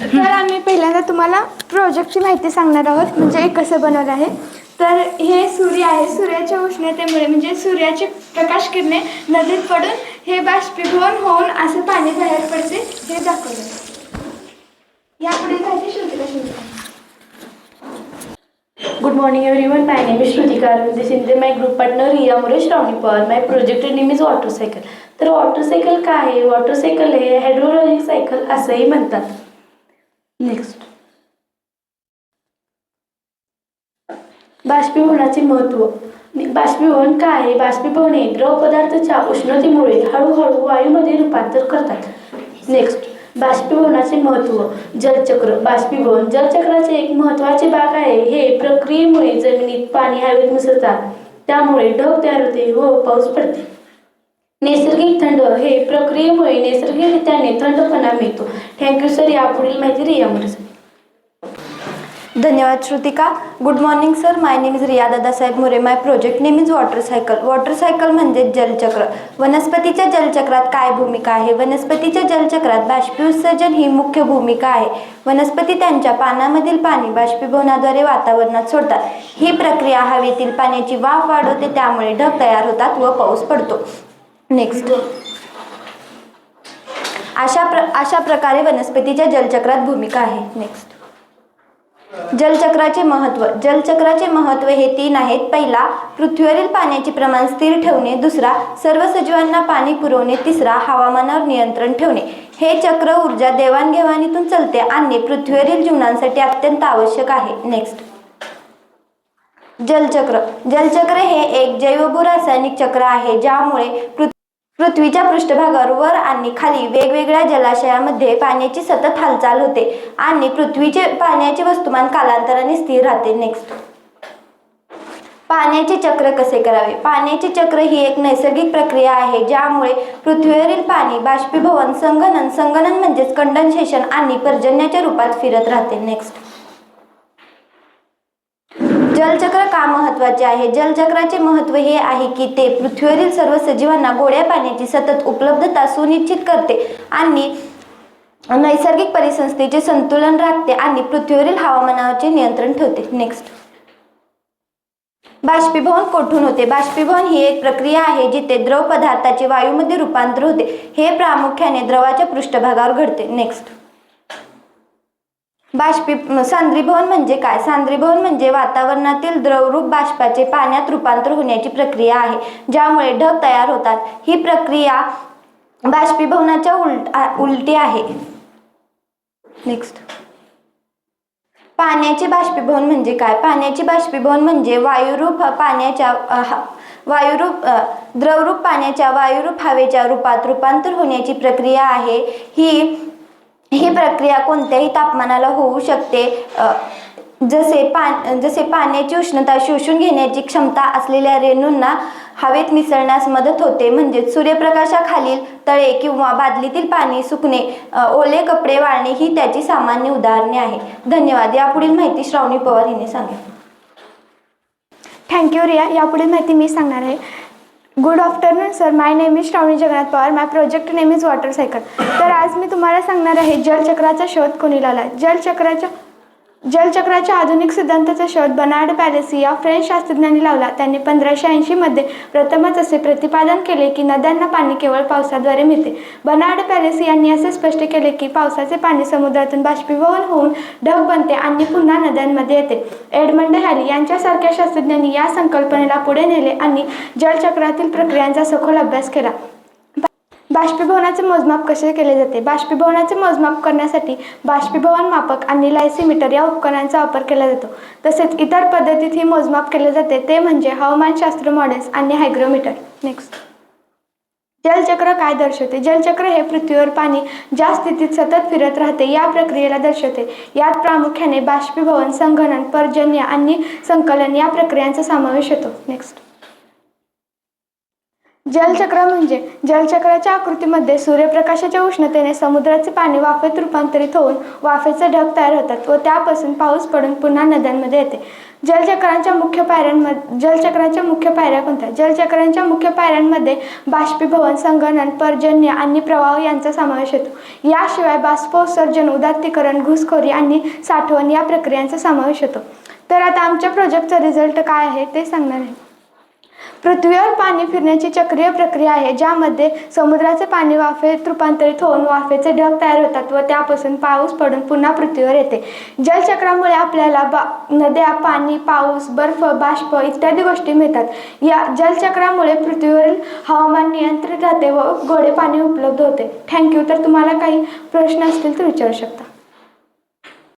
तर आम्ही पहिल्यांदा तुम्हाला प्रोजेक्टची माहिती सांगणार आहोत, म्हणजे हे कसं बनवलं आहे. तर हे सूर्य आहे. सूर्याच्या उष्णतेमुळे म्हणजे सूर्याचे प्रकाश किरणे नदीत पडून हे बाष्पीभवन होऊन असं पाणी बाहेर पडते हे दाखवलं. यापुढे माहिती Shrutika. Good morning everyone, my name is Shrutika Arvind Sindhe, my group partner Riya Muresh Ravni Pawar. My project name is water cycle. तर वॉटर सायकल काय आहे? वॉटर सायकल हे हायड्रोलॉजिक सायकल असंही म्हणतात. नेक्स्ट, बाष्पीभवनाचे महत्त्व. बाष्पीभवन काय आहे? बाष्पीभवन हे द्रव पदार्थाच्या उष्णतेमुळे हळूहळू वायूमध्ये रूपांतर करतात. नेक्स्ट, बाष्पीभवनाचे महत्त्व. जलचक्र. बाष्पीभवन जलचक्राचे एक महत्त्वाचे भाग आहे. हे प्रक्रियेमुळे जमिनीत पाणी हवेत मिसळतात, त्यामुळे ढग तयार होते व पाऊस पडते. नैसर्गिक थंड. हे प्रक्रियेमुळे नैसर्गिकरित्याने थंडपणा मिळतो. Thank you sir. यापुढील माहिती रिया मुरे सर. धन्यवाद Shrutika. Good morning sir. My name is Riya Dadasaheb Mure. My project name is water cycle. Water cycle म्हणजे जलचक्र. वनस्पतीच्या जलचक्रात काय भूमिका आहे? वनस्पतीच्या जलचक्रात बाष्पीउत्सर्जन ही मुख्य भूमिका आहे. वनस्पती त्यांच्या पानामधील पाणी बाष्पीभवनाद्वारे वातावरणात सोडतात. ही प्रक्रिया हवेतील पाण्याची वाफ वाढवते, त्यामुळे ढग तयार होतात व पाऊस पडतो. नेक्स्ट, अशा प्रकारे वनस्पतीच्या जलचक्रात भूमिका आहे. नेक्स्ट, जलचक्राचे महत्त्व. जलचक्राचे महत्त्व हे 3 आहेत. पहिला, पृथ्वीवरील पाण्याचे प्रमाण स्थिर ठेवणे. दुसरा, सर्व सजीवांना पाणी पुरवणे. तिसरा, हवामानावर नियंत्रण ठेवणे. हे चक्र ऊर्जा देवाणघेवाणीतून चलते आणि पृथ्वीवरील जीवनासाठी अत्यंत आवश्यक आहे. नेक्स्ट, जलचक्र. जलचक्र हे एक जैवभूरासायनिक चक्र आहे, ज्यामुळे पृथ्वीच्या पृष्ठभागावर वर आणि खाली वेगवेगळ्या जलाशयामध्ये पाण्याची सतत हालचाल होते आणि पृथ्वीचे पाण्याचे वस्तुमान कालांतराने स्थिर राहते. नेक्स्ट, पाण्याचे चक्र कसे करावे? पाण्याचे चक्र ही एक नैसर्गिक प्रक्रिया आहे, ज्यामुळे पृथ्वीवरील पाणी बाष्पीभवन, संगणन म्हणजेच कंडेन्सेशन आणि पर्जन्याच्या रूपात फिरत राहते. नेक्स्ट, जलचक्र का महत्त्वाचे आहे? जलचक्राचे महत्त्व हे आहे की ते पृथ्वीवरील सर्व सजीवांना गोड्या पाण्याची सतत उपलब्धता सुनिश्चित करते आणि नैसर्गिक परिसंस्थेचे संतुलन राखते आणि पृथ्वीवरील हवामानाचे नियंत्रण ठेवते. नेक्स्ट, बाष्पीभवन कोठून होते? बाष्पीभवन ही एक प्रक्रिया आहे जिथे द्रव पदार्थाचे वायूमध्ये रूपांतर होते. हे प्रामुख्याने द्रवाच्या पृष्ठभागावर घडते. नेक्स्ट, सांद्रीभवन म्हणजे काय? सांद्रीभवन म्हणजे वातावरणातील द्रवरूप बाष्पाचे पाण्यात रूपांतर होण्याची प्रक्रिया आहे, ज्यामुळे ढग तयार होतात. ही प्रक्रिया बाष्पीभवनाच्या उलटी आहे. नेक्स्ट, पाण्याचे बाष्पीभवन म्हणजे काय? पाण्याचे बाष्पीभवन म्हणजे द्रवरूप पाण्याच्या वायुरूप हवेच्या रूपात रूपांतर होण्याची प्रक्रिया आहे. ही प्रक्रिया कोणत्याही तापमानाला होऊ शकते. जसे पाण्याची उष्णता शोषून घेण्याची क्षमता असलेल्या रेणूंना हवेत मिसळण्यास मदत होते. म्हणजे सूर्यप्रकाशाखालील तळे किंवा बादलीतील पाणी सुकणे, ओले कपडे वाळणे ही त्याची सामान्य उदाहरणे आहे. धन्यवाद. यापुढील माहिती श्रावणी पवार हिने सांगेल. थँक्यू रिया. यापुढील माहिती मी सांगणार आहे. Good afternoon sir. My name is Shravani Jagannath Pawar. My project name is water cycle. तर आज मी तुम्हाला सांगणार आहे जलचक्राचा शोध कोणी लावला. जलचक्राच्या आधुनिक सिद्धांताचा शोध बर्नार्ड पॅलेसी या फ्रेंच शास्त्रज्ञांनी लावला. त्यांनी 1580 मध्ये प्रथमच असे प्रतिपादन केले की नद्यांना पाणी केवळ पावसाद्वारे मिळते. बर्नार्ड पॅलेसी यांनी असे स्पष्ट केले की पावसाचे पाणी समुद्रातून बाष्पीभवन होऊन ढग बनते आणि पुन्हा नद्यांमध्ये येते. एडमंड हॅली यांच्यासारख्या शास्त्रज्ञांनी या संकल्पनेला पुढे नेले आणि जलचक्रातील प्रक्रियांचा सखोल अभ्यास केला. बाष्पीभवनाचे मोजमाप कसे केले जाते? बाष्पीभवनाचे मोजमाप करण्यासाठी बाष्पीभवन मापक आणि लायसीमीटर या उपकरणांचा वापर केला जातो. तसेच इतर पद्धतीतही मोजमाप केले जाते, ते म्हणजे हवामानशास्त्र मॉडेल्स आणि हायग्रोमीटर. नेक्स्ट, जलचक्र काय दर्शवते? जलचक्र हे पृथ्वीवर पाणी ज्या स्थितीत सतत फिरत राहते या प्रक्रियेला दर्शवते. यात प्रामुख्याने बाष्पीभवन, संघनन, पर्जन्य आणि संकलन या प्रक्रियांचा समावेश होतो. नेक्स्ट, जलचक्र म्हणजे जलचक्राच्या आकृतीमध्ये सूर्यप्रकाशाच्या उष्णतेने समुद्राचे पाणी वाफेत रूपांतरित होऊन वाफेचे ढग तयार होतात व त्यापासून पाऊस पडून पुन्हा नद्यांमध्ये येते. जलचक्रांच्या मुख्य पायऱ्या कोणत्या? जलचक्रांच्या मुख्य पायऱ्यांमध्ये बाष्पीभवन, संघनन, पर्जन्य आणि प्रवाह यांचा समावेश होतो. याशिवाय बाष्पोत्सर्जन, उदात्तीकरण, घुसखोरी आणि साठवण या प्रक्रियांचा समावेश होतो. तर आता आमच्या प्रोजेक्टचा रिझल्ट काय आहे ते सांगणार आहे. पृथ्वीवर पाणी फिरण्याची चक्रीय प्रक्रिया आहे ज्यामध्ये समुद्राचे पाणी वाफेत रूपांतरित होऊन वाफेचे ढग तयार होतात व त्यापासून पाऊस पडून पुन्हा पृथ्वीवर येते. जलचक्रामुळे आपल्याला नद्या, पाणी, पाऊस, बर्फ, बाष्प इत्यादी गोष्टी मिळतात. या जलचक्रामुळे पृथ्वीवरील हवामान नियंत्रित राहते व गोडे पाणी उपलब्ध होते. थँक्यू. तर तुम्हाला काही प्रश्न असतील तर विचारू शकता.